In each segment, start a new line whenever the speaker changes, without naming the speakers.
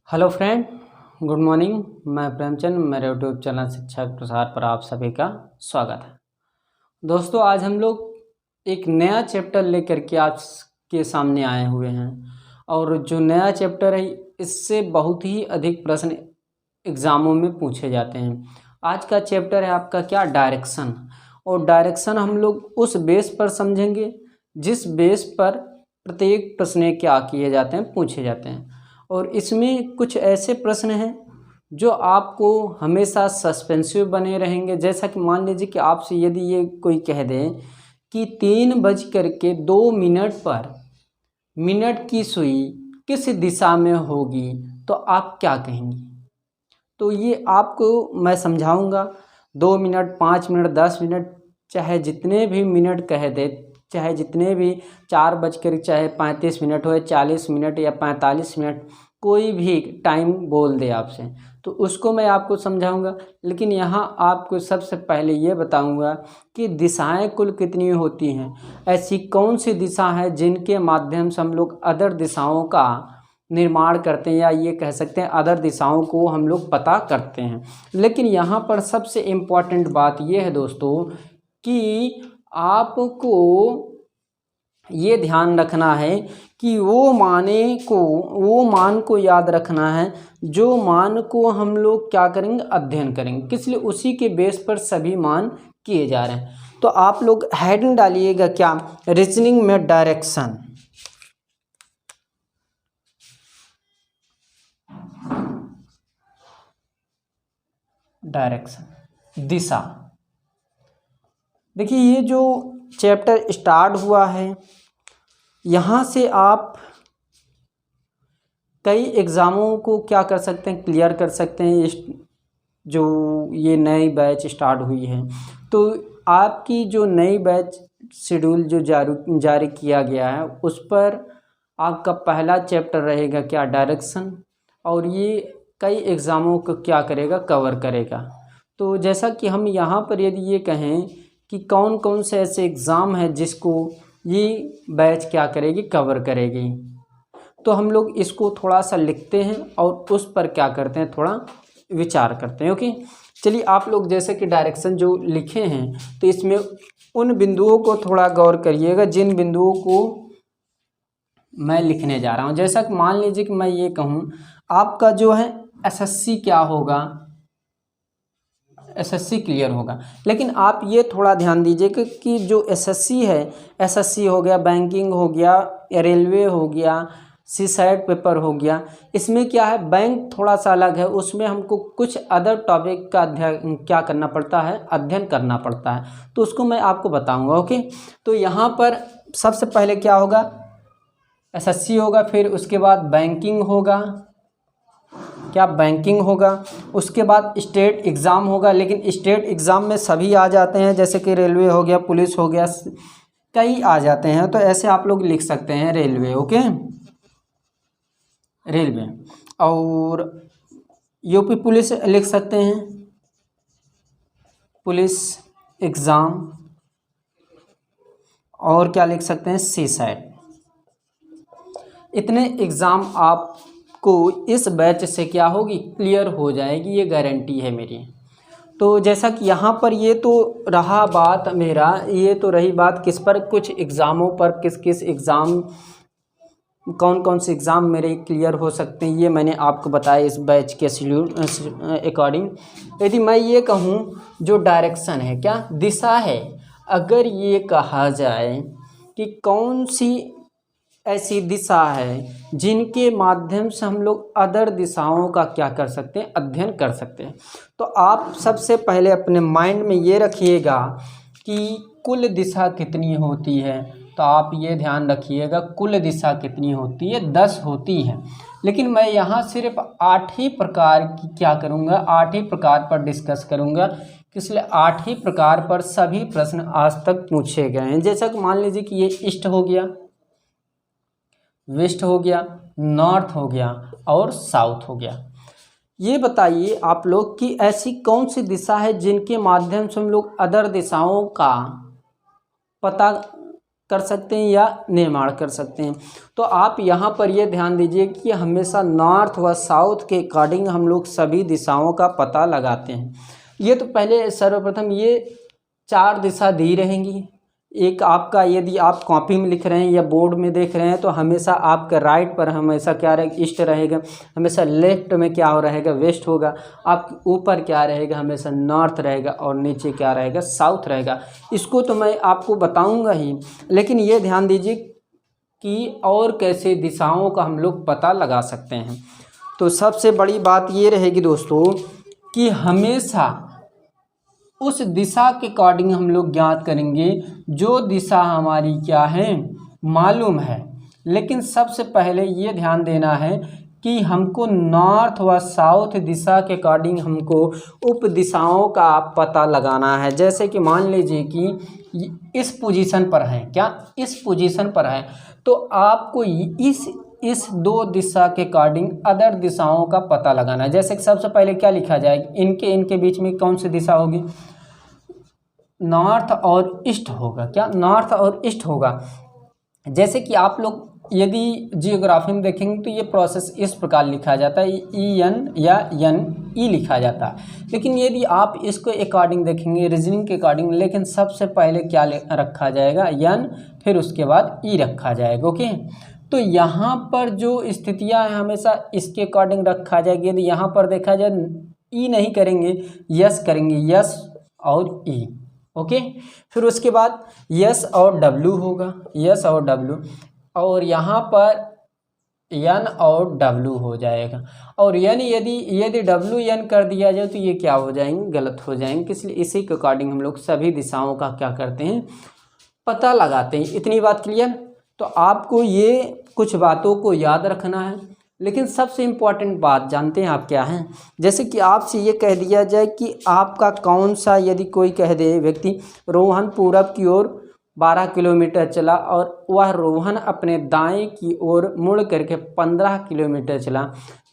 Hello friend, good morning. मैं प्रेमचंद, मेरे YouTube channel शिक्षा के प्रसार पर आप सभी का स्वागत है। दोस्तों, आज हम लोग एक नया चैप्टर लेकर के आपके सामने आए हुए हैं और जो नया चैप्टर है इससे बहुत ही अधिक प्रश्न एग्ज़ामों में पूछे जाते हैं। आज का चैप्टर है आपका क्या, डायरेक्शन। और डायरेक्शन हम लोग उस बेस पर समझेंगे जिस बेस पर प्रत्येक प्रश्न क्या किए जाते हैं, पूछे जाते हैं। और इसमें कुछ ऐसे प्रश्न हैं जो आपको हमेशा सस्पेंसिव बने रहेंगे। जैसा कि मान लीजिए कि आपसे यदि ये कोई कह दे कि 3:02 पर मिनट की सुई किस दिशा में होगी, तो आप क्या कहेंगी? तो ये आपको मैं समझाऊंगा। 2 मिनट, 5 मिनट, 10 मिनट, चाहे जितने भी मिनट कह दे, चाहे जितने भी 4 चाहे 35 मिनट हो, 40 मिनट या 45 मिनट, कोई भी टाइम बोल दे आपसे, तो उसको मैं आपको समझाऊंगा। लेकिन यहाँ आपको सबसे पहले ये बताऊंगा कि दिशाएं कुल कितनी होती हैं। ऐसी कौन सी दिशा है जिनके माध्यम से हम लोग अदर दिशाओं का निर्माण करते हैं, या ये कह सकते हैं अदर दिशाओं को हम लोग पता करते हैं। लेकिन यहाँ पर सबसे इम्पॉर्टेंट बात ये है दोस्तों कि आपको ये ध्यान रखना है कि वो मान को याद रखना है जो मान को हम लोग क्या करेंगे, अध्ययन करेंगे। किस लिए? उसी के बेस पर सभी मान किए जा रहे हैं। तो आप लोग हेडिंग डालिएगा क्या, रीजनिंग में डायरेक्शन। डायरेक्शन, दिशा। देखिए, ये जो चैप्टर स्टार्ट हुआ है, यहाँ से आप कई एग्ज़ामों को क्या कर सकते हैं, क्लियर कर सकते हैं। इस जो ये नई बैच स्टार्ट हुई है, तो आपकी जो नई बैच शेड्यूल जो जारी किया गया है, उस पर आपका पहला चैप्टर रहेगा क्या, डायरेक्शन। और ये कई एग्ज़ामों को क्या करेगा, कवर करेगा। तो जैसा कि हम यहाँ पर यदि ये कहें कि कौन कौन से ऐसे एग्ज़ाम है जिसको ये बैच क्या करेगी, कवर करेगी, तो हम लोग इसको थोड़ा सा लिखते हैं और उस पर क्या करते हैं, थोड़ा विचार करते हैं। ओके, चलिए आप लोग जैसे कि डायरेक्शन जो लिखे हैं, तो इसमें उन बिंदुओं को थोड़ा गौर करिएगा जिन बिंदुओं को मैं लिखने जा रहा हूँ। जैसा कि मान लीजिए कि मैं ये कहूँ आपका जो है एसएससी क्या होगा, एसएससी क्लियर होगा। लेकिन आप ये थोड़ा ध्यान दीजिए कि जो एसएससी है, एसएससी हो गया, बैंकिंग हो गया, रेलवे हो गया, सीसैट पेपर हो गया, इसमें क्या है, बैंक थोड़ा सा अलग है। उसमें हमको कुछ अदर टॉपिक का क्या करना पड़ता है, अध्ययन करना पड़ता है। तो उसको मैं आपको बताऊंगा। ओके, तो यहाँ पर सबसे पहले क्या होगा, एसएससी होगा, फिर उसके बाद बैंकिंग होगा, क्या बैंकिंग होगा, उसके बाद स्टेट एग्ज़ाम होगा। लेकिन स्टेट एग्ज़ाम में सभी आ जाते हैं, जैसे कि रेलवे हो गया, पुलिस हो गया, कई आ जाते हैं। तो ऐसे आप लोग लिख सकते हैं रेलवे। Okay, railway. और यूपी पुलिस लिख सकते हैं, पुलिस एग्ज़ाम। और क्या लिख सकते हैं, सीसैट। इतने एग्ज़ाम आपको इस बैच से क्या होगी, क्लियर हो जाएगी, ये गारंटी है मेरी। तो जैसा कि यहाँ पर ये तो रहा बात मेरा, ये तो रही बात किस पर, कुछ एग्ज़ामों पर, किस किस एग्ज़ाम, कौन कौन से एग्ज़ाम मेरे क्लियर हो सकते हैं, ये मैंने आपको बताया इस बैच के शेड्यूल अकॉर्डिंग। यदि मैं ये कहूँ जो डायरेक्शन है, क्या दिशा है, अगर ये कहा जाए कि कौन सी ऐसी दिशा है जिनके माध्यम से हम लोग अदर दिशाओं का क्या कर सकते हैं, अध्ययन कर सकते हैं, तो आप सबसे पहले अपने माइंड में ये रखिएगा कि कुल दिशा कितनी होती है। तो आप ये ध्यान रखिएगा, कुल दिशा कितनी होती है, 10 होती है। लेकिन मैं यहाँ सिर्फ 8 ही प्रकार की क्या करूँगा, 8 ही प्रकार पर डिस्कस करूँगा, इसलिए 8 ही प्रकार पर सभी प्रश्न आज तक पूछे गए हैं। जैसा कि मान लीजिए कि ये ईस्ट हो गया, वेस्ट हो गया, नॉर्थ हो गया और साउथ हो गया। ये बताइए आप लोग कि ऐसी कौन सी दिशा है जिनके माध्यम से हम लोग अदर दिशाओं का पता कर सकते हैं या निर्माण कर सकते हैं। तो आप यहाँ पर ये ध्यान दीजिए कि हमेशा नॉर्थ व साउथ के अकॉर्डिंग हम लोग सभी दिशाओं का पता लगाते हैं। ये तो पहले सर्वप्रथम ये 4 दिशा दी रहेंगी। एक आपका, यदि आप कॉपी में लिख रहे हैं या बोर्ड में देख रहे हैं तो हमेशा आपका राइट पर हमेशा क्या रहेगा, ईस्ट रहेगा। हमेशा लेफ्ट में क्या हो रहेगा, वेस्ट होगा। आप ऊपर क्या रहेगा, हमेशा नॉर्थ रहेगा। और नीचे क्या रहेगा, साउथ रहेगा। इसको तो मैं आपको बताऊंगा ही, लेकिन ये ध्यान दीजिए कि और कैसे दिशाओं का हम लोग पता लगा सकते हैं। तो सबसे बड़ी बात ये रहेगी दोस्तों कि हमेशा उस दिशा के अकॉर्डिंग हम लोग ज्ञात करेंगे जो दिशा हमारी क्या है, मालूम है। लेकिन सबसे पहले ये ध्यान देना है कि हमको नॉर्थ व साउथ दिशा के अकॉर्डिंग हमको उप दिशाओं का पता लगाना है। जैसे कि मान लीजिए कि इस पोजीशन पर है, क्या इस पोजीशन पर है, तो आपको इस 2 दिशा के अकॉर्डिंग अदर दिशाओं का पता लगाना है। जैसे कि सबसे पहले क्या लिखा जाए, इनके बीच में कौन सी दिशा होगी, नॉर्थ और ईस्ट होगा। क्या नॉर्थ और ईस्ट होगा। जैसे कि आप लोग यदि जियोग्राफी में देखेंगे तो ये प्रोसेस इस प्रकार लिखा जाता है, EN या NE लिखा जाता है। लेकिन यदि आप इसको अकॉर्डिंग देखेंगे, रीजनिंग के अकॉर्डिंग, लेकिन सबसे पहले क्या रखा जाएगा, N, फिर उसके बाद E रखा जाएगा। ओके, तो यहाँ पर जो स्थितियाँ हैं हमेशा इसके अकॉर्डिंग रखा जाएगी। यदि यहाँ पर देखा जाए E नहीं करेंगे, यस करेंगे, यस और E। ओके, फिर उसके बाद यस और W होगा, यस और W, और यहाँ पर N और W हो जाएगा। और यदि W N कर दिया जाए तो ये क्या हो जाएंगे, गलत हो जाएंगे। इसलिए इसी के अकॉर्डिंग हम लोग सभी दिशाओं का क्या करते हैं, पता लगाते हैं। इतनी बात क्लियर। तो आपको ये कुछ बातों को याद रखना है। लेकिन सबसे इम्पॉर्टेंट बात जानते हैं आप क्या है, जैसे कि आपसे ये कह दिया जाए कि आपका कौन सा, यदि कोई कह दे व्यक्ति, रोहन पूरब की ओर 12 किलोमीटर चला और वह रोहन अपने दाएं की ओर मुड़ करके 15 किलोमीटर चला,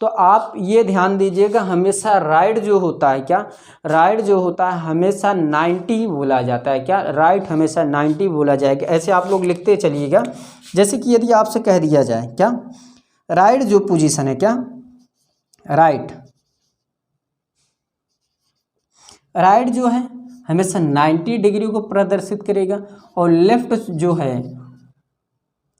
तो आप ये ध्यान दीजिएगा हमेशा राइट जो होता है, क्या राइट जो होता है हमेशा 90 बोला जाता है। क्या राइट हमेशा 90 बोला जाएगा। ऐसे आप लोग लिखते चलिएगा। जैसे कि यदि आपसे कह दिया जाए क्या, राइट जो पोजीशन है, क्या राइट जो है हमेशा 90 डिग्री को प्रदर्शित करेगा। और लेफ्ट जो है,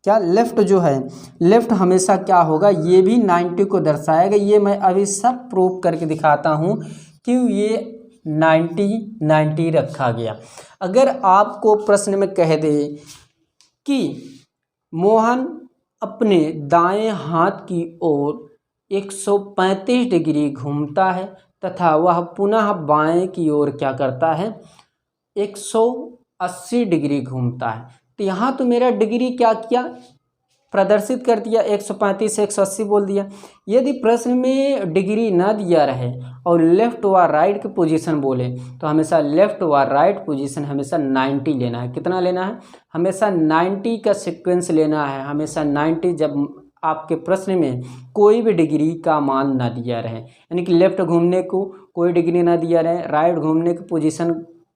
क्या लेफ्ट जो है, लेफ्ट हमेशा क्या होगा, ये भी 90 को दर्शाएगा। ये मैं अभी सब प्रूफ करके दिखाता हूँ क्यों ये 90 रखा गया। अगर आपको प्रश्न में कह दे कि मोहन अपने दाएं हाथ की ओर 135 डिग्री घूमता है तथा वह पुनः बाएं की ओर क्या करता है, 180 डिग्री घूमता है। तो यहाँ तो मेरा डिग्री क्या किया, प्रदर्शित कर दिया, 135 से 180 बोल दिया। यदि प्रश्न में डिग्री ना दिया रहे और लेफ्ट व राइट की पोजीशन बोले तो हमेशा लेफ्ट व राइट पोजीशन हमेशा 90 लेना है। कितना लेना है, हमेशा 90 का सीक्वेंस लेना है। हमेशा 90, जब आपके प्रश्न में कोई भी डिग्री का मान ना दिया रहे, यानी कि लेफ्ट घूमने को कोई डिग्री ना दिया रहे, राइट घूमने की पोजीशन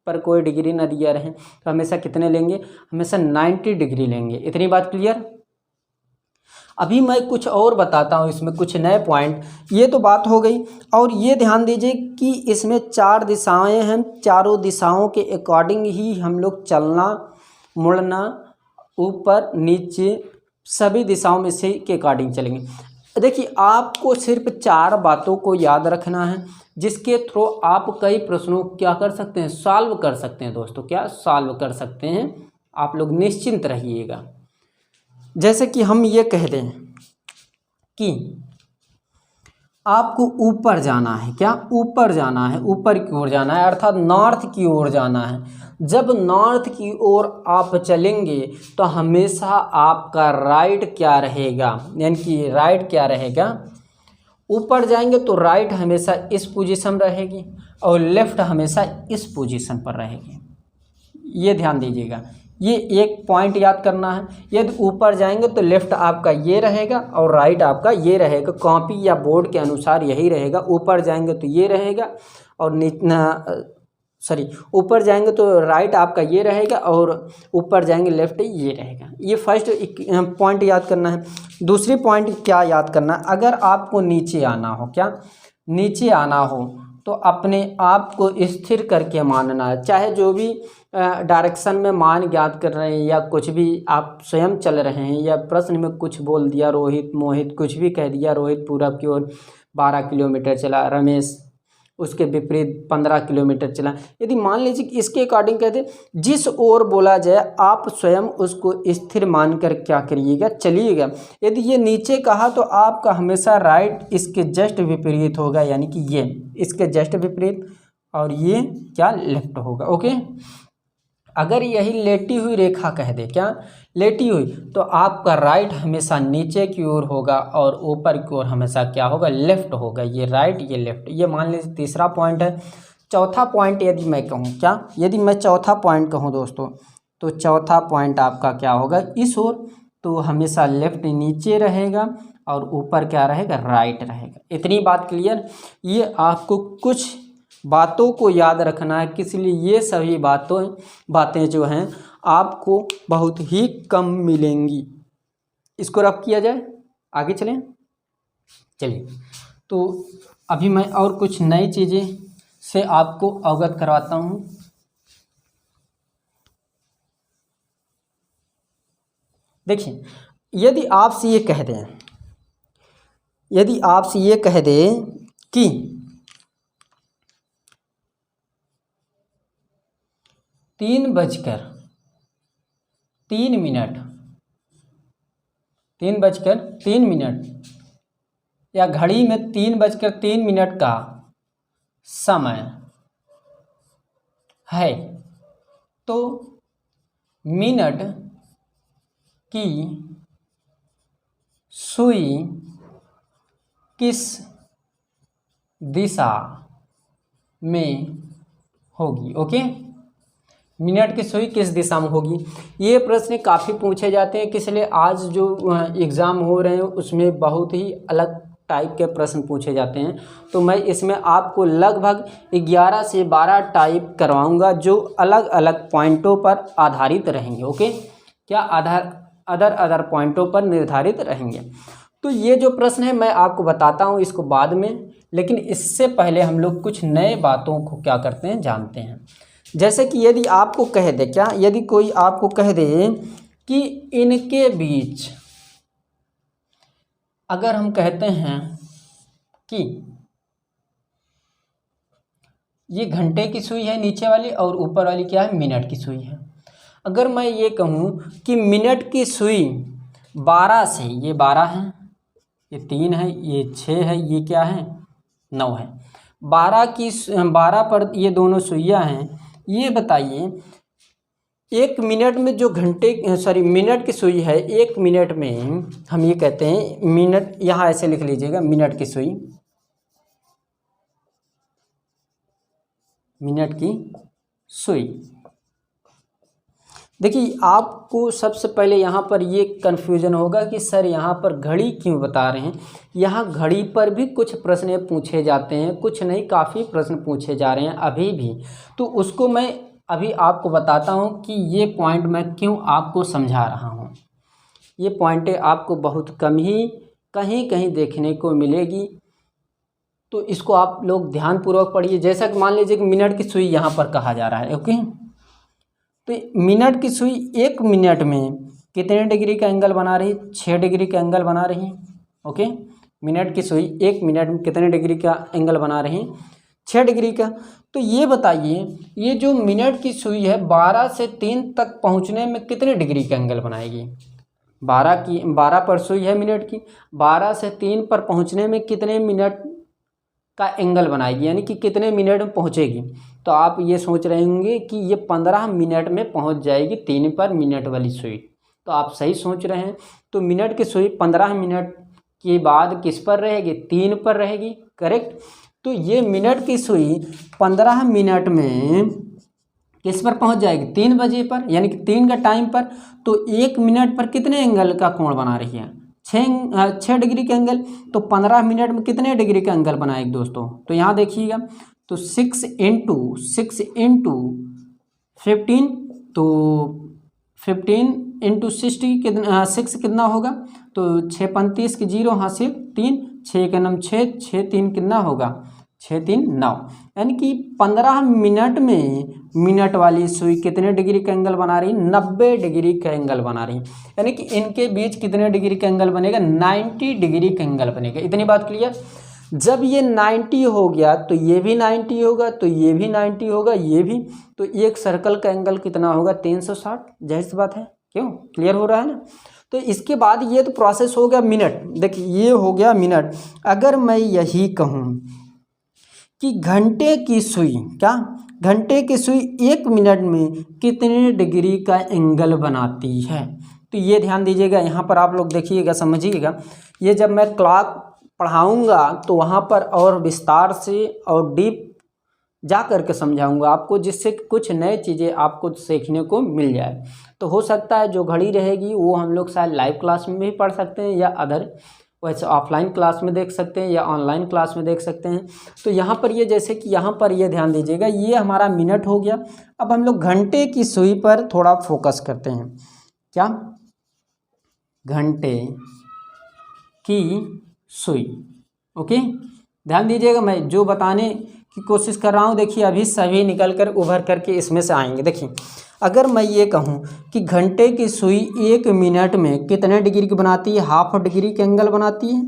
पर कोई डिग्री ना दिया रहे, तो हमेशा कितने लेंगे, हमेशा 90 डिग्री लेंगे। इतनी बात क्लियर। अभी मैं कुछ और बताता हूँ, इसमें कुछ नए पॉइंट। ये तो बात हो गई। और ये ध्यान दीजिए कि इसमें 4 दिशाएं हैं, चारों दिशाओं के अकॉर्डिंग ही हम लोग चलना, मुड़ना, ऊपर नीचे सभी दिशाओं में से के अकॉर्डिंग चलेंगे। देखिए, आपको सिर्फ 4 बातों को याद रखना है जिसके थ्रू आप कई प्रश्नों क्या कर सकते हैं, सॉल्व कर सकते हैं। दोस्तों क्या सॉल्व कर सकते हैं, आप लोग निश्चिंत रहिएगा। जैसे कि हम ये कह दें कि आपको ऊपर जाना है, क्या ऊपर जाना है, ऊपर की ओर जाना है, अर्थात नॉर्थ की ओर जाना है। जब नॉर्थ की ओर आप चलेंगे तो हमेशा आपका राइट क्या रहेगा, यानी कि राइट क्या रहेगा, ऊपर जाएंगे तो राइट हमेशा इस पोजीशन रहेगी और लेफ्ट हमेशा इस पोजीशन पर रहेगी। ये ध्यान दीजिएगा, ये एक पॉइंट याद करना है। यदि ऊपर जाएंगे तो लेफ्ट आपका ये रहेगा और राइट आपका ये रहेगा। कॉपी या बोर्ड के अनुसार यही रहेगा। ऊपर जाएंगे तो ये रहेगा और सॉरी ऊपर जाएंगे तो राइट आपका ये रहेगा और ऊपर जाएंगे लेफ्ट ये रहेगा। ये फर्स्ट पॉइंट याद करना है। दूसरी पॉइंट क्या याद करना, अगर आपको नीचे आना हो, क्या नीचे आना हो तो अपने आप को स्थिर करके मानना है। चाहे जो भी डायरेक्शन में मान ज्ञात कर रहे हैं या कुछ भी आप स्वयं चल रहे हैं, या प्रश्न में कुछ बोल दिया, रोहित मोहित कुछ भी कह दिया, रोहित पूरब की ओर 12 किलोमीटर चला, रमेश उसके विपरीत 15 किलोमीटर चला। यदि मान लीजिए कि इसके अकॉर्डिंग कहते हैं जिस ओर बोला जाए आप स्वयं उसको स्थिर मानकर क्या करिएगा, चलिएगा। यदि ये नीचे कहा तो आपका हमेशा राइट इसके जस्ट विपरीत होगा, यानी कि ये इसके जस्ट विपरीत, और ये क्या लेफ्ट होगा। ओके, अगर यही लेटी हुई रेखा कह दे, क्या लेटी हुई, तो आपका राइट हमेशा नीचे की ओर होगा और ऊपर की ओर हमेशा क्या होगा, लेफ्ट होगा। ये राइट ये लेफ्ट, ये मान लीजिए तीसरा पॉइंट है। चौथा पॉइंट यदि मैं कहूँ, क्या यदि मैं चौथा पॉइंट कहूँ दोस्तों, तो चौथा पॉइंट आपका क्या होगा, इस ओर, तो हमेशा लेफ्ट नीचे रहेगा और ऊपर क्या रहेगा, राइट रहेगा। इतनी बात क्लियर। ये आपको कुछ बातों को याद रखना है, इसलिए ये सभी बातें जो हैं आपको बहुत ही कम मिलेंगी। इसको रफ किया जाए, आगे चलें। चलिए, तो अभी मैं और कुछ नई चीज़ें से आपको अवगत करवाता हूँ। देखिए, यदि आपसे ये कह दें, यदि आपसे ये कह दें कि 3:03 या घड़ी में 3:03 का समय है, तो मिनट की सुई किस दिशा में होगी। ओके, मिनट की सुई किस दिशा में होगी। ये प्रश्न काफ़ी पूछे जाते हैं, इसलिए आज जो एग्ज़ाम हो रहे हैं उसमें बहुत ही अलग टाइप के प्रश्न पूछे जाते हैं। तो मैं इसमें आपको लगभग 11 से 12 टाइप करवाऊंगा जो अलग अलग पॉइंटों पर आधारित रहेंगे। ओके, क्या अदर पॉइंटों पर निर्धारित रहेंगे। तो ये जो प्रश्न है मैं आपको बताता हूँ इसको बाद में, लेकिन इससे पहले हम लोग कुछ नए बातों को क्या करते हैं, जानते हैं। जैसे कि यदि आपको कह दे, क्या यदि कोई आपको कह दे कि इनके बीच, अगर हम कहते हैं कि ये घंटे की सुई है नीचे वाली और ऊपर वाली क्या है, मिनट की सुई है। अगर मैं ये कहूँ कि मिनट की सुई 12 से, ये 12 है, ये 3 है, ये 6 है, ये क्या है 9 है, 12 पर ये दोनों सुइयाँ हैं। ये बताइए एक मिनट में जो मिनट की सुई है, एक मिनट में हम ये कहते हैं मिनट, यहाँ ऐसे लिख लीजिएगा, मिनट की सुई, मिनट की सुई। देखिए, आपको सबसे पहले यहाँ पर ये कन्फ्यूजन होगा कि सर यहाँ पर घड़ी क्यों बता रहे हैं। यहाँ घड़ी पर भी कुछ प्रश्न पूछे जाते हैं, कुछ नहीं, काफ़ी प्रश्न पूछे जा रहे हैं अभी भी। तो उसको मैं अभी आपको बताता हूँ कि ये पॉइंट मैं क्यों आपको समझा रहा हूँ। ये पॉइंटें आपको बहुत कम ही कहीं कहीं देखने को मिलेगी, तो इसको आप लोग ध्यानपूर्वक पढ़िए। जैसा कि मान लीजिए कि मिनट की सुई यहाँ पर कहा जा रहा है। ओके, तो मिनट की सुई एक मिनट में कितने डिग्री का एंगल बना रही, 6 डिग्री का एंगल बना रही। ओके, मिनट की सुई एक मिनट में कितने डिग्री का एंगल बना रही, 6 डिग्री का। तो ये बताइए, ये जो मिनट की सुई है 12 से 3 तक पहुंचने में कितने डिग्री का एंगल बनाएगी। 12 पर सुई है मिनट की, 12 से 3 पर पहुंचने में कितने मिनट का एंगल बनाएगी, यानी कि कितने मिनट में पहुंचेगी। तो आप ये सोच रहे होंगे कि ये 15 मिनट में पहुंच जाएगी 3 पर मिनट वाली सुई। तो आप सही सोच रहे हैं। तो मिनट की सुई 15 मिनट के बाद किस पर रहेगी, 3 पर रहेगी। करेक्ट। तो ये मिनट की सुई 15 मिनट में किस पर पहुंच जाएगी, 3 बजे पर, यानी कि 3 का टाइम पर। तो 1 मिनट पर कितने एंगल का कोण बना रही है, 6 डिग्री का एंगल। तो 15 मिनट में कितने डिग्री का एंगल बनाएगी दोस्तों। तो यहाँ देखिएगा तो 6 × 15, तो 15 × 60 कितना 6 कितना होगा, तो 6 35 की 0 हासिल 3, 6 के नम 6, 6 3 कितना होगा 6 3 9, यानी कि 15 मिनट में मिनट वाली सुई कितने डिग्री का एंगल बना रही, 90 डिग्री का एंगल बना रही, यानी कि इनके बीच कितने डिग्री का एंगल बनेगा, 90 डिग्री का एंगल बनेगा। इतनी बात क्लियर। जब ये 90 हो गया तो ये भी 90 होगा, तो ये भी 90 होगा, ये भी, तो एक सर्कल का एंगल कितना होगा 360। जाहिर सी बात है, क्यों, क्लियर हो रहा है ना। तो इसके बाद ये तो प्रोसेस हो गया मिनट, देखिए ये हो गया मिनट। अगर मैं यही कहूँ कि घंटे की सुई, क्या घंटे की सुई 1 मिनट में कितने डिग्री का एंगल बनाती है, तो ये ध्यान दीजिएगा। यहाँ पर आप लोग देखिएगा, समझिएगा। ये जब मैं क्लॉक पढ़ाऊँगा तो वहाँ पर और विस्तार से और डीप जा कर के समझाऊँगा आपको, जिससे कुछ नए चीज़ें आपको सीखने को मिल जाए। तो हो सकता है जो घड़ी रहेगी वो हम लोग शायद लाइव क्लास में भी पढ़ सकते हैं, या अदर वैसे ऑफलाइन क्लास में देख सकते हैं, या ऑनलाइन क्लास में देख सकते हैं। तो यहाँ पर ये, जैसे कि यहाँ पर ये ध्यान दीजिएगा, ये हमारा मिनट हो गया। अब हम लोग घंटे की सुई पर थोड़ा फोकस करते हैं। क्या, घंटे की सुई, ओके, ध्यान दीजिएगा। मैं जो बताने की कोशिश कर रहा हूँ, देखिए अभी सभी निकल कर उभर करके इसमें से आएंगे। देखिए अगर मैं ये कहूँ कि घंटे की सुई 1 मिनट में कितने डिग्री की बनाती है, हाफ डिग्री के एंगल बनाती है,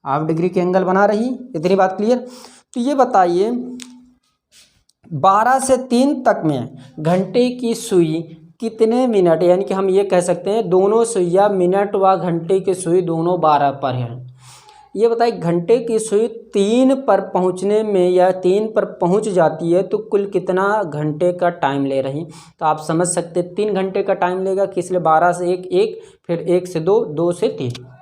हाफ डिग्री के एंगल बना रही। इतनी बात क्लियर। तो ये बताइए 12 से 3 तक में घंटे की सुई कितने मिनट, यानी कि हम ये कह सकते हैं दोनों सुइयाँ मिनट व घंटे की सुई दोनों 12 पर हैं। ये बताइए घंटे की सुई 3 पर पहुंचने में या 3 पर पहुंच जाती है तो कुल कितना घंटे का टाइम ले रही। तो आप समझ सकते 3 घंटे का टाइम लेगा, कि इसलिए 12 से 1 1, फिर 1 से 2, 2 से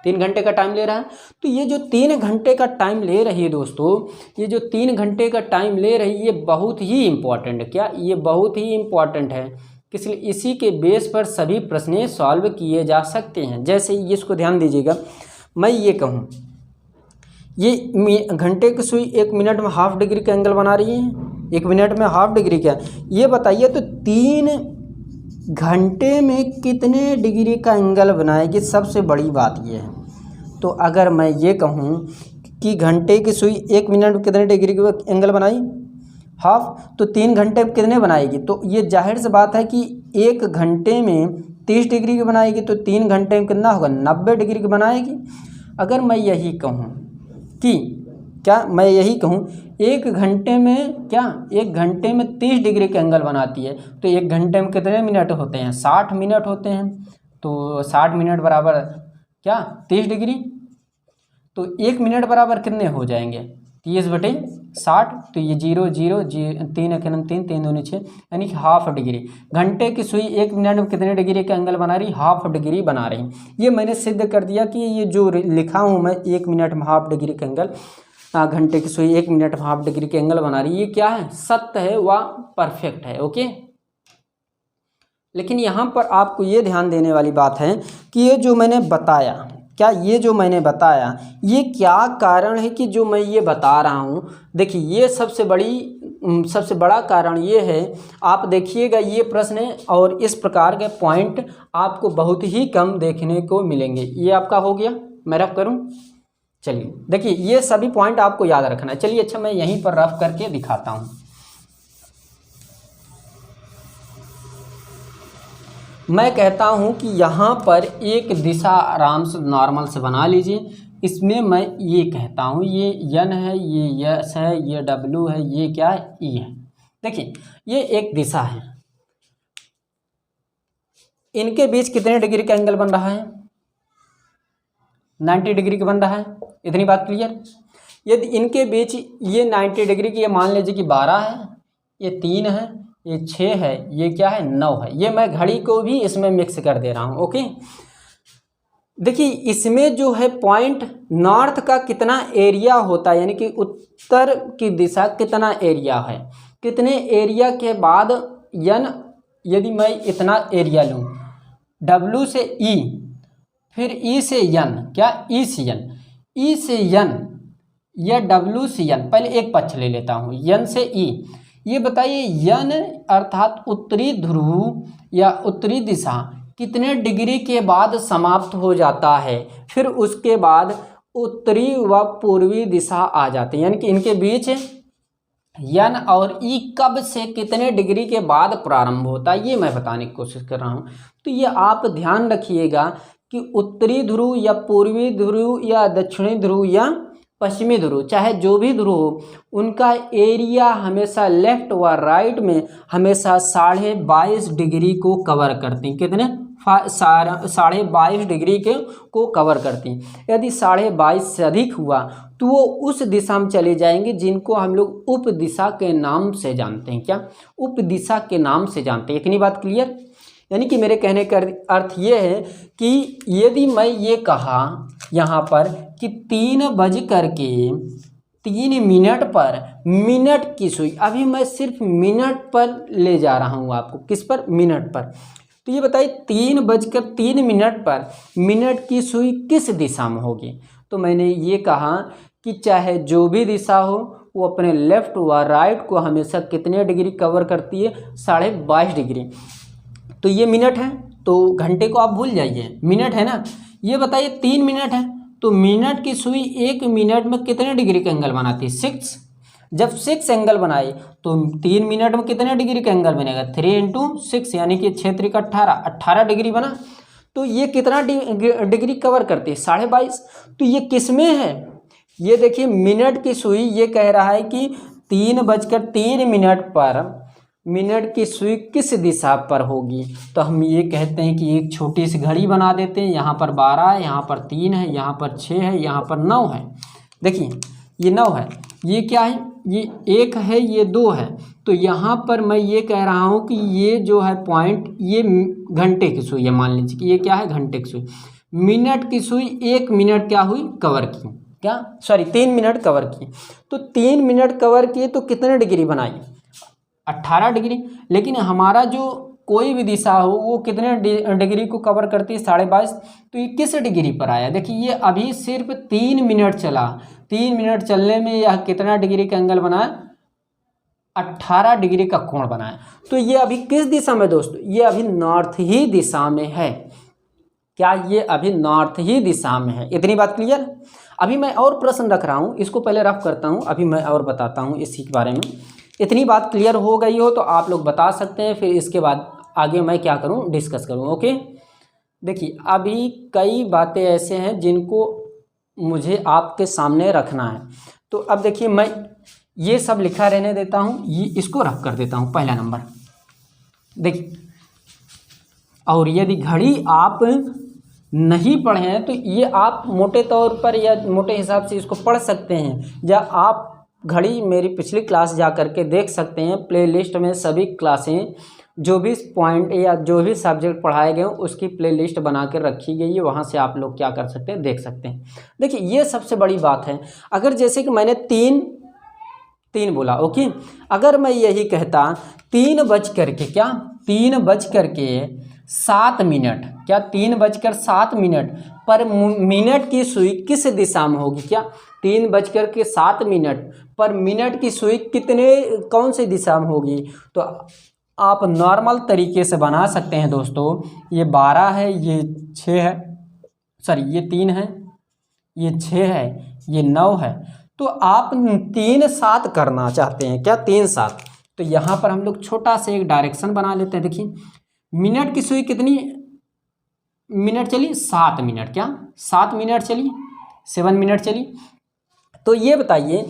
3 घंटे का टाइम ले रहा है। तो ये जो 3 घंटे का टाइम ले रही है दोस्तों, ये जो 3 घंटे का टाइम ले रही है, ये बहुत ही इम्पॉर्टेंट है। क्या, ये बहुत ही इम्पॉर्टेंट है, इसलिए इसी के बेस पर सभी प्रश्न सॉल्व किए जा सकते हैं। जैसे इसको ध्यान दीजिएगा, मैं ये कहूँ ये घंटे की सुई 1 मिनट में हाफ डिग्री का एंगल बना रही है, 1 मिनट में हाफ डिग्री का, ये बताइए तो 3 घंटे में कितने डिग्री का एंगल बनाएगी, सबसे बड़ी बात ये है। तो अगर मैं ये कहूँ कि घंटे की सुई 1 मिनट में कितने डिग्री का एंगल बनाई, हाफ, तो 3 घंटे में कितने बनाएगी, तो ये जाहिर सी बात है कि 1 घंटे में 30 डिग्री की बनाएगी, तो 3 घंटे में कितना होगा 90 डिग्री की बनाएगी। अगर मैं यही कहूँ कि क्या, मैं यही कहूँ 1 घंटे में, क्या 1 घंटे में 30 डिग्री का एंगल बनाती है, तो 1 घंटे में कितने मिनट होते हैं, 60 मिनट होते हैं। तो 60 मिनट बराबर क्या 30 डिग्री, तो 1 मिनट बराबर कितने हो जाएंगे 30/60, तो ये 0 0 3 1 3 3 2 6, यानी कि हाफ डिग्री। घंटे की सुई 1 मिनट में कितने डिग्री का एंगल बना रही, हाफ डिग्री बना रही। ये मैंने सिद्ध कर दिया कि ये जो लिखा हूँ मैं 1 मिनट में हाफ डिग्री का एंगल, घंटे की सुई 1 मिनट में हाफ डिग्री का एंगल बना रही, ये क्या है, सत्य है व परफेक्ट है। ओके, लेकिन यहाँ पर आपको ये ध्यान देने वाली बात है कि ये जो मैंने बताया, क्या ये जो मैंने बताया, ये क्या कारण है कि जो मैं ये बता रहा हूँ। देखिए ये सबसे बड़ा कारण ये है, आप देखिएगा ये प्रश्न और इस प्रकार के पॉइंट आपको बहुत ही कम देखने को मिलेंगे। ये आपका हो गया, मैं रफ करूँ, चलिए देखिए ये सभी पॉइंट आपको याद रखना है। चलिए अच्छा मैं यहीं पर रफ करके दिखाता हूँ। मैं कहता हूं कि यहाँ पर एक दिशा आराम से नॉर्मल से बना लीजिए। इसमें मैं ये कहता हूं ये यन है, ये यस है, ये डब्ल्यू है, ये क्या है, ई है। देखिए ये एक दिशा है, इनके बीच कितने डिग्री का एंगल बन रहा है, 90 डिग्री का बन रहा है। इतनी बात क्लियर। यदि इनके बीच ये 90 डिग्री की, ये मान लीजिए कि 12 है, ये 3 है, ये 6 है, ये क्या है 9 है। ये मैं घड़ी को भी इसमें मिक्स कर दे रहा हूँ। ओके, देखिए इसमें जो है पॉइंट नॉर्थ का कितना एरिया होता है, यानी कि उत्तर की दिशा कितना एरिया है, कितने एरिया के बाद यन, यदि मैं इतना एरिया लूँ, डब्ल्यू से ई, फिर ई से यन, क्या ई से यन, ई से यन, या डब्ल्यू सी एन, पहले एक पक्ष ले लेता हूँ, एन से ई। ये बताइए एन अर्थात उत्तरी ध्रुव या उत्तरी दिशा कितने डिग्री के बाद समाप्त हो जाता है, फिर उसके बाद उत्तरी व पूर्वी दिशा आ जाती है, यानी कि इनके बीच एन और ई कब से कितने डिग्री के बाद प्रारंभ होता है, ये मैं बताने की कोशिश कर रहा हूँ। तो ये आप ध्यान रखिएगा कि उत्तरी ध्रुव या पूर्वी ध्रुव या दक्षिणी ध्रुव या पश्चिमी ध्रुव, चाहे जो भी ध्रुव हो, उनका एरिया हमेशा लेफ्ट व राइट में हमेशा 22.5 डिग्री को कवर करती हैं। कितने? 22.5 डिग्री के को कवर करती हैं। यदि 22.5 से अधिक हुआ तो वो उस दिशा में चले जाएंगे जिनको हम लोग उप दिशा के नाम से जानते हैं। क्या? उप दिशा के नाम से जानते हैं। इतनी बात क्लियर? यानी कि मेरे कहने का अर्थ ये है कि यदि मैं ये कहा यहाँ पर कि 3:03 पर मिनट की सुई, अभी मैं सिर्फ मिनट पर ले जा रहा हूँ आपको, किस पर? मिनट पर। तो ये बताइए 3:03 पर मिनट की सुई किस दिशा में होगी? तो मैंने ये कहा कि चाहे जो भी दिशा हो वो अपने लेफ्ट व राइट को हमेशा कितने डिग्री कवर करती है? 22.5 डिग्री। तो ये मिनट है, तो घंटे को आप भूल जाइए, मिनट है ना। ये बताइए 3 मिनट है, तो मिनट की सुई 1 मिनट में कितने डिग्री का एंगल बनाती है? 6। जब 6 एंगल बनाए तो 3 मिनट में कितने डिग्री का एंगल बनेगा? 3 × 6 यानी कि 6 3 18 डिग्री बना। तो ये कितना डिग्री कवर करती है? 22.5। तो ये किस में है? ये देखिए मिनट की सुई ये कह रहा है कि 3:03 पर मिनट की सुई किस दिशा पर होगी। तो हम ये कहते हैं कि एक छोटी सी घड़ी बना देते हैं। यहाँ पर 12 है, यहाँ पर 3 है, यहाँ पर 6 है, यहाँ पर 9 है। देखिए ये 9 है, ये क्या है? ये 1 है, ये 2 है। तो यहाँ पर मैं ये कह रहा हूँ कि ये जो है पॉइंट, ये घंटे की सुई है। मान लीजिए कि ये क्या है? घंटे की सुई। मिनट की सुई 1 मिनट क्या हुई? कवर की। क्या? सॉरी 3 मिनट कवर की। तो 3 मिनट कवर किए तो कितने डिग्री बनाई? 18 डिग्री। लेकिन हमारा जो कोई भी दिशा हो वो कितने डिग्री को कवर करती है? 22.5। तो ये किस डिग्री पर आया? देखिए ये अभी सिर्फ 3 मिनट चला। 3 मिनट चलने में यह कितना डिग्री का एंगल बनाया? 18 डिग्री का कोण बनाया। तो ये अभी किस दिशा में दोस्तों? ये अभी नॉर्थ ही दिशा में है। क्या? ये अभी नॉर्थ ही दिशा में है। इतनी बात क्लियर? अभी मैं और प्रश्न रख रहा हूँ, इसको पहले रफ करता हूँ, अभी मैं और बताता हूँ इसी के बारे में। इतनी बात क्लियर हो गई हो तो आप लोग बता सकते हैं, फिर इसके बाद आगे मैं क्या करूं? डिस्कस करूं। ओके, देखिए अभी कई बातें ऐसे हैं जिनको मुझे आपके सामने रखना है। तो अब देखिए मैं ये सब लिखा रहने देता हूं, ये इसको रख कर देता हूं। पहला नंबर देखिए, और यदि घड़ी आप नहीं पढ़े हैं तो ये आप मोटे तौर पर या मोटे हिसाब से इसको पढ़ सकते हैं, या आप घड़ी मेरी पिछली क्लास जा करके देख सकते हैं। प्लेलिस्ट में सभी क्लासें जो भी पॉइंट या जो भी सब्जेक्ट पढ़ाए गए उसकी प्लेलिस्ट बना कर रखी गई है, वहाँ से आप लोग क्या कर सकते हैं? देख सकते हैं। देखिए ये सबसे बड़ी बात है। अगर जैसे कि मैंने 3 बोला, ओके, अगर मैं यही कहता 3:07 क्या 3:07 पर मिनट की सुई किस दिशा में होगी? क्या 3:07 पर मिनट की सुई कौन सी दिशा में होगी? तो आप नॉर्मल तरीके से बना सकते हैं दोस्तों। ये 12 है, ये 6 है, सॉरी ये 3 है, ये 6 है, ये 9 है। तो आप 3:07 करना चाहते हैं। क्या 3:07? तो यहाँ पर हम लोग छोटा सा एक डायरेक्शन बना लेते हैं। देखिए मिनट की सुई कितनी मिनट चली? 7 मिनट। क्या 7 मिनट चली? 7 मिनट चली। तो ये बताइए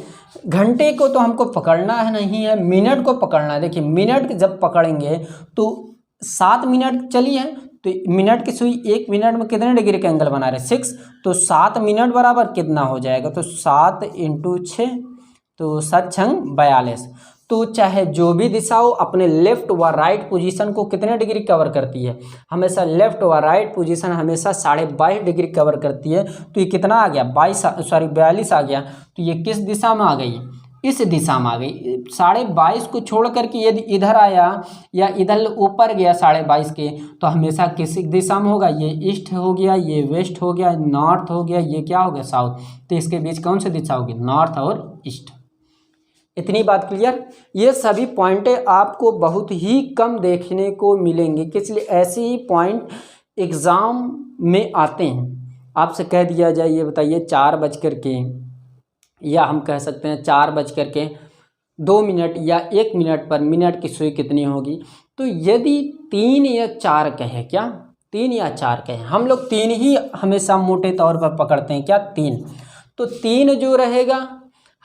घंटे को तो हमको पकड़ना है नहीं है, मिनट को पकड़ना है। देखिए मिनट जब पकड़ेंगे तो 7 मिनट चली है, तो मिनट की सुई 1 मिनट में कितने डिग्री का एंगल बना रहे? 6। तो 7 मिनट बराबर कितना हो जाएगा? तो 7 × 6, तो 7 × 42। तो चाहे जो भी दिशा हो अपने लेफ्ट व राइट पोजीशन को कितने डिग्री कवर करती है? हमेशा लेफ्ट व राइट पोजीशन हमेशा 22.5 डिग्री कवर करती है। तो ये कितना आ गया? 42 आ गया। तो ये किस दिशा में आ गई? इस दिशा में आ गई, 22.5 को छोड़ करके यदि इधर आया या इधर ऊपर गया 22.5 के, तो हमेशा किस दिशा में होगा, ये ईस्ट हो गया, ये वेस्ट हो गया, नॉर्थ हो गया, ये क्या हो गया, साउथ। तो इसके बीच कौन सी दिशा होगी, नॉर्थ और ईस्ट। इतनी बात क्लियर। ये सभी पॉइंटें आपको बहुत ही कम देखने को मिलेंगे, इसलिए ऐसे ही पॉइंट एग्ज़ाम में आते हैं। आपसे कह दिया जाए, ये बताइए 4 या हम कह सकते हैं 4:02 या 1 मिनट पर मिनट की सुई कितनी होगी। तो यदि 3 या 4 कहे, क्या 3 या 4 कहे, हम लोग 3 ही हमेशा मोटे तौर पर पकड़ते हैं, क्या 3। तो 3 जो रहेगा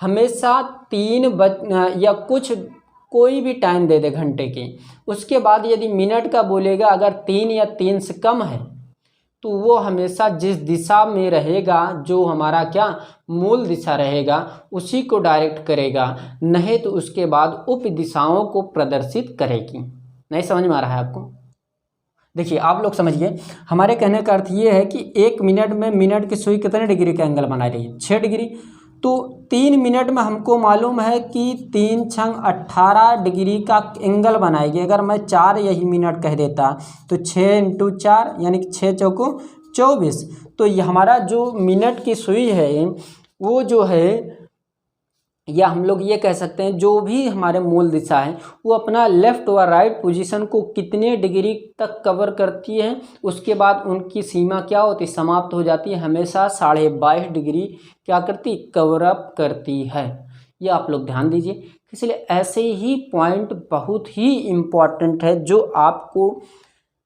हमेशा 3 या कुछ कोई भी टाइम दे दे घंटे के, उसके बाद यदि मिनट का बोलेगा, अगर 3 या 3 से कम है तो वो हमेशा जिस दिशा में रहेगा, जो हमारा क्या मूल दिशा रहेगा, उसी को डायरेक्ट करेगा, नहीं तो उसके बाद उप दिशाओं को प्रदर्शित करेगी। नहीं समझ में आ रहा है आपको? देखिए आप लोग समझिए, हमारे कहने का अर्थ ये है कि 1 मिनट में मिनट की सुई कितने डिग्री का एंगल बना रही है, 6 डिग्री। तो 3 मिनट में हमको मालूम है कि 3 छंग 18 डिग्री का एंगल बनाएगी। अगर मैं 4 यही मिनट कह देता तो 6 × 4 यानी कि 6 चौको 24। तो ये हमारा जो मिनट की सुई है वो जो है, या हम लोग ये कह सकते हैं जो भी हमारे मूल दिशा है वो अपना लेफ़्ट व राइट पोजीशन को कितने डिग्री तक कवर करती है, उसके बाद उनकी सीमा क्या होती है, समाप्त हो जाती है, हमेशा 22.5 डिग्री क्या करती, कवर अप करती है। ये आप लोग ध्यान दीजिए। इसलिए ऐसे ही पॉइंट बहुत ही इम्पॉर्टेंट है जो आपको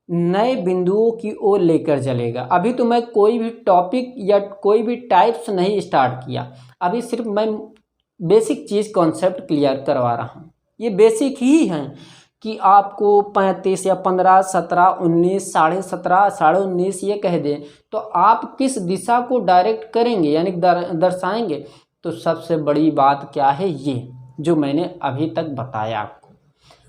नए बिंदुओं की ओर लेकर चलेगा। अभी तो मैं कोई भी टॉपिक या कोई भी टाइप्स नहीं स्टार्ट किया, अभी सिर्फ मैं बेसिक चीज़ कॉन्सेप्ट क्लियर करवा रहा हूँ। ये बेसिक ही हैं कि आपको 35 या 15, 17, 19, 17.5, 19.5 ये कह दें तो आप किस दिशा को डायरेक्ट करेंगे यानी दर्शाएंगे। तो सबसे बड़ी बात क्या है, ये जो मैंने अभी तक बताया आपको।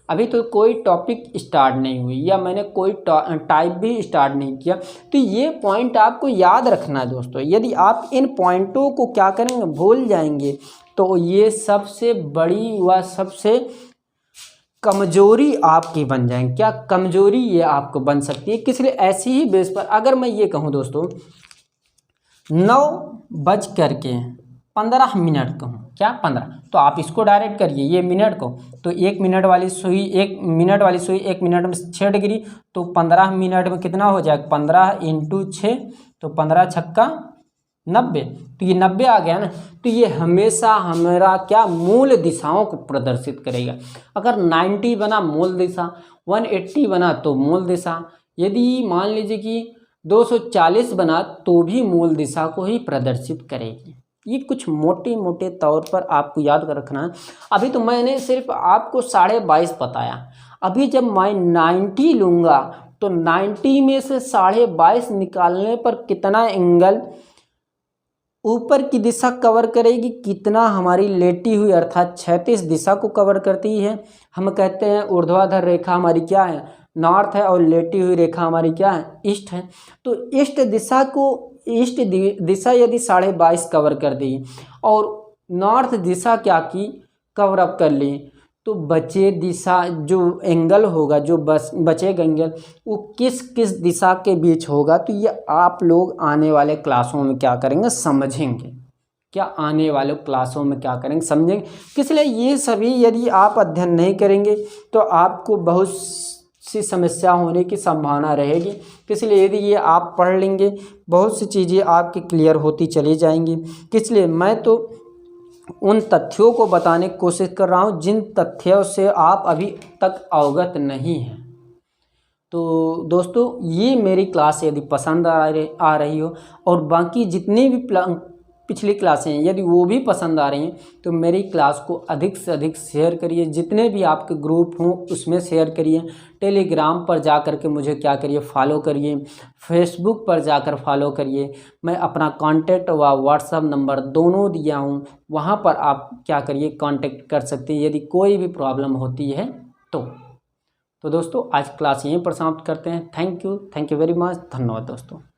अभी तो कोई टॉपिक स्टार्ट नहीं हुई या मैंने कोई टाइप भी स्टार्ट नहीं किया। तो ये पॉइंट आपको याद रखना है दोस्तों। यदि आप इन पॉइंटों को क्या करेंगे, भूल जाएंगे, तो ये सबसे बड़ी व सबसे कमजोरी आपकी बन जाएंगी। क्या कमजोरी ये आपको बन सकती है, किस लिए, ऐसी ही बेस पर अगर मैं ये कहूँ दोस्तों 9:15 कहूँ, क्या 15, तो आप इसको डायरेक्ट करिए ये मिनट को। तो 1 मिनट वाली सुई 1 मिनट में 6 डिग्री, तो 15 मिनट में कितना हो जाएगा, 15 × 6, तो 15 छक्का 90, तो ये 90 आ गया ना। तो ये हमेशा हमारा क्या मूल दिशाओं को प्रदर्शित करेगा। अगर 90 बना मूल दिशा, 180 बना तो मूल दिशा, यदि मान लीजिए कि 240 बना तो भी मूल दिशा को ही प्रदर्शित करेगी। ये कुछ मोटे तौर पर आपको याद कर रखना है। अभी तो मैंने सिर्फ आपको 22.5 बताया, अभी जब मैं 90 लूँगा तो 90 में से 22.5 निकालने पर कितना एंगल ऊपर की दिशा कवर करेगी, कितना हमारी लेटी हुई अर्थात क्षैतिज दिशा को कवर करती है। हम कहते हैं ऊर्ध्वाधर रेखा हमारी क्या है, नॉर्थ है, और लेटी हुई रेखा हमारी क्या है, ईस्ट है। तो ईस्ट दिशा को, ईस्ट दिशा यदि 22.5 कवर कर दी और नॉर्थ दिशा क्या की, कवर अप कर ली, तो बचे दिशा जो एंगल होगा, जो बचेगा एंगल, वो किस किस दिशा के बीच होगा। तो ये आप लोग आने वाले क्लासों में क्या करेंगे, समझेंगे। क्या आने वाले क्लासों में क्या करेंगे, समझेंगे। इसलिए ये सभी यदि आप अध्ययन नहीं करेंगे तो आपको बहुत सी समस्या होने की संभावना रहेगी। इसलिए यदि ये आप पढ़ लेंगे, बहुत सी चीज़ें आपकी क्लियर होती चली जाएंगी। इसलिए मैं तो उन तथ्यों को बताने की कोशिश कर रहा हूँ जिन तथ्यों से आप अभी तक अवगत नहीं हैं। तो दोस्तों ये मेरी क्लास यदि पसंद आ रही हो और बाकी जितनी भी पिछली क्लासें हैं यदि वो भी पसंद आ रही हैं तो मेरी क्लास को अधिक से अधिक शेयर करिए। जितने भी आपके ग्रुप हों उसमें शेयर करिए। टेलीग्राम पर जा कर के मुझे क्या करिए, फॉलो करिए। फेसबुक पर जाकर फॉलो करिए। मैं अपना कॉन्टैक्ट व व्हाट्सएप नंबर दोनों दिया हूँ, वहाँ पर आप क्या करिए, कांटेक्ट कर सकते हैं यदि कोई भी प्रॉब्लम होती है तो दोस्तों आज क्लास यहीं पर समाप्त करते हैं। Thank you very much. धन्यवाद दोस्तों।